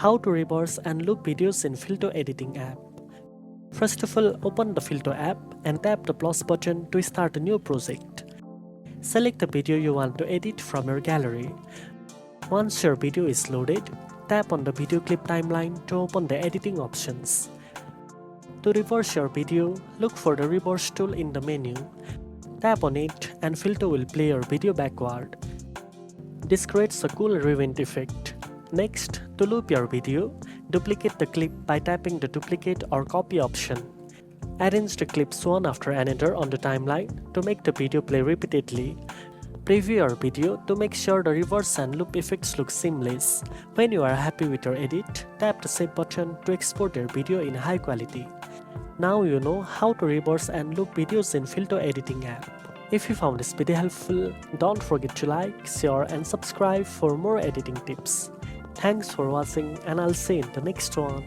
How to reverse and loop videos in Filto editing app. First of all, open the Filto app and tap the plus button to start a new project. Select the video you want to edit from your gallery. Once your video is loaded, tap on the video clip timeline to open the editing options. To reverse your video, look for the reverse tool in the menu. Tap on it and Filto will play your video backward. This creates a cool rewind effect. Next, to loop your video, duplicate the clip by tapping the duplicate or copy option. Arrange the clips one after another on the timeline to make the video play repeatedly. Preview your video to make sure the reverse and loop effects look seamless. When you are happy with your edit, tap the save button to export your video in high quality. Now you know how to reverse and loop videos in Filto editing app. If you found this video helpful, don't forget to like, share and subscribe for more editing tips. Thanks for watching and I'll see you in the next one.